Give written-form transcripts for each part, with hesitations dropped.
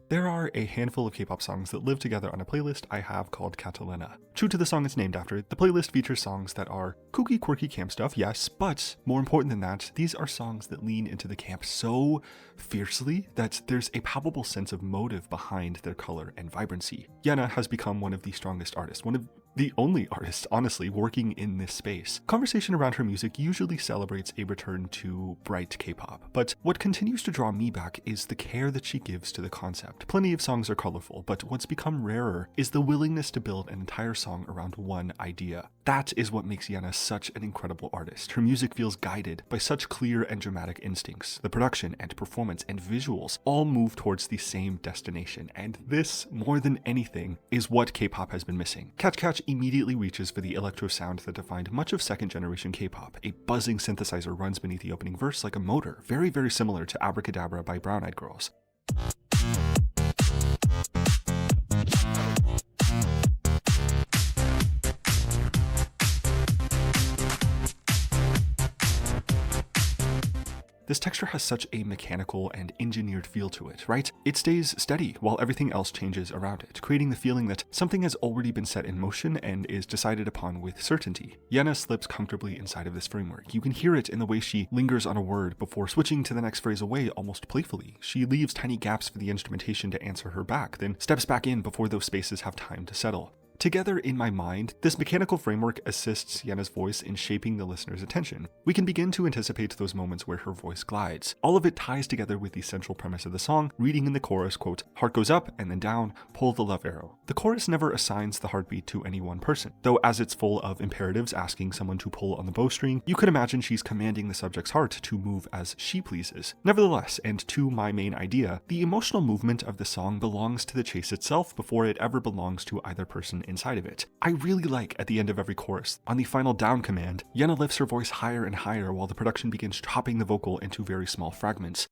There are a handful of K-pop songs that live together on a playlist I have called Catalina. True to the song it's named after, the playlist features songs that are kooky, quirky camp stuff, yes, but more important than that, these are songs that lean into the camp so fiercely that there's a palpable sense of motive behind their color and vibrancy. Yena has become one of the strongest artists, one of the only artist, honestly, working in this space. Conversation around her music usually celebrates a return to bright K-pop, but what continues to draw me back is the care that she gives to the concept. Plenty of songs are colorful, but what's become rarer is the willingness to build an entire song around one idea. That is what makes Yena such an incredible artist. Her music feels guided by such clear and dramatic instincts. The production and performance and visuals all move towards the same destination, and this, more than anything, is what K-pop has been missing. Catch Catch immediately reaches for the electro sound that defined much of second-generation K-pop. A buzzing synthesizer runs beneath the opening verse like a motor, very, very similar to Abracadabra by Brown Eyed Girls. This texture has such a mechanical and engineered feel to it, right? It stays steady while everything else changes around it, creating the feeling that something has already been set in motion and is decided upon with certainty. Yena slips comfortably inside of this framework. You can hear it in the way she lingers on a word before switching to the next phrase away almost playfully. She leaves tiny gaps for the instrumentation to answer her back, then steps back in before those spaces have time to settle. Together in my mind, this mechanical framework assists Yena's voice in shaping the listener's attention. We can begin to anticipate those moments where her voice glides. All of it ties together with the central premise of the song, reading in the chorus, quote, "Heart goes up and then down, pull the love arrow." The chorus never assigns the heartbeat to any one person, though as it's full of imperatives asking someone to pull on the bowstring, you could imagine she's commanding the subject's heart to move as she pleases. Nevertheless, and to my main idea, the emotional movement of the song belongs to the chase itself before it ever belongs to either person inside of it. I really like at the end of every chorus, on the final down command, Yena lifts her voice higher and higher while the production begins chopping the vocal into very small fragments.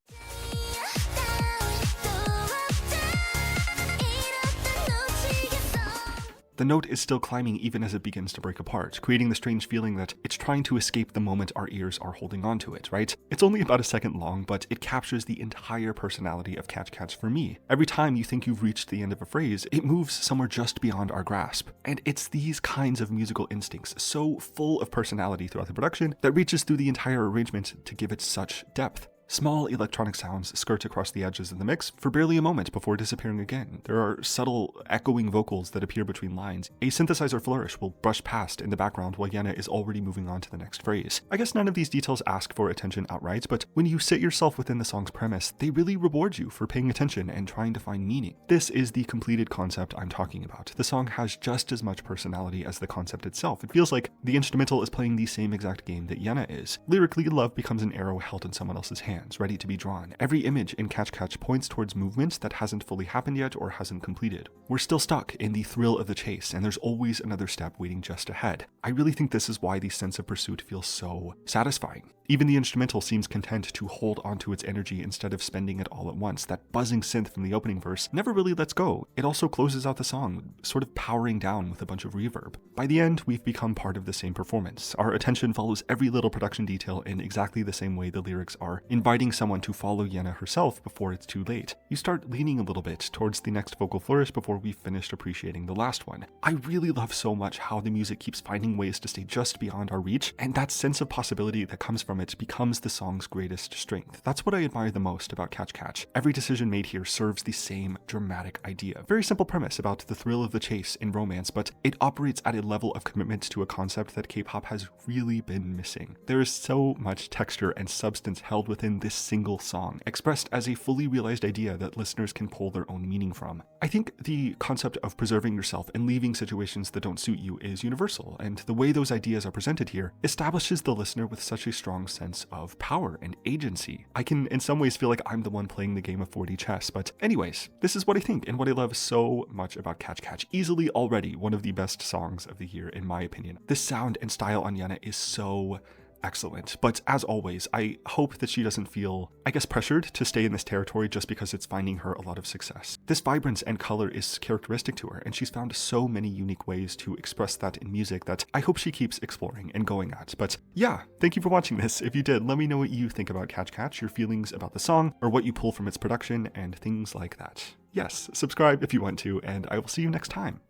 The note is still climbing even as it begins to break apart, creating the strange feeling that it's trying to escape the moment our ears are holding onto it, right? It's only about a second long, but it captures the entire personality of Catch Catch for me. Every time you think you've reached the end of a phrase, it moves somewhere just beyond our grasp. And it's these kinds of musical instincts, so full of personality throughout the production, that reaches through the entire arrangement to give it such depth. Small electronic sounds skirt across the edges of the mix for barely a moment before disappearing again. There are subtle, echoing vocals that appear between lines. A synthesizer flourish will brush past in the background while Yena is already moving on to the next phrase. I guess none of these details ask for attention outright, but when you sit yourself within the song's premise, they really reward you for paying attention and trying to find meaning. This is the completed concept I'm talking about. The song has just as much personality as the concept itself. It feels like the instrumental is playing the same exact game that Yena is. Lyrically, love becomes an arrow held in someone else's hand, ready to be drawn. Every image in Catch Catch points towards movement that hasn't fully happened yet or hasn't completed. We're still stuck in the thrill of the chase, and there's always another step waiting just ahead. I really think this is why the sense of pursuit feels so satisfying. Even the instrumental seems content to hold onto its energy instead of spending it all at once. That buzzing synth from the opening verse never really lets go. It also closes out the song, sort of powering down with a bunch of reverb. By the end, we've become part of the same performance. Our attention follows every little production detail in exactly the same way the lyrics are inviting someone to follow Yena herself before it's too late. You start leaning a little bit towards the next vocal flourish before we've finished appreciating the last one. I really love so much how the music keeps finding ways to stay just beyond our reach, and that sense of possibility that comes from it becomes the song's greatest strength. That's what I admire the most about Catch Catch. Every decision made here serves the same dramatic idea. Very simple premise about the thrill of the chase in romance, but it operates at a level of commitment to a concept that K-pop has really been missing. There is so much texture and substance held within this single song, expressed as a fully realized idea that listeners can pull their own meaning from. I think the concept of preserving yourself and leaving situations that don't suit you is universal, and the way those ideas are presented here establishes the listener with such a strong sense of power and agency. I can in some ways feel like I'm the one playing the game of 4D chess, but anyways, this is what I think and what I love so much about Catch Catch. Easily already one of the best songs of the year in my opinion. This sound and style on Yena is so excellent. But as always, I hope that she doesn't feel, pressured to stay in this territory just because it's finding her a lot of success. This vibrance and color is characteristic to her, and she's found so many unique ways to express that in music that I hope she keeps exploring and going at. But yeah, thank you for watching this. If you did, let me know what you think about Catch Catch, your feelings about the song, or what you pull from its production, and things like that. Yes, subscribe if you want to, and I will see you next time.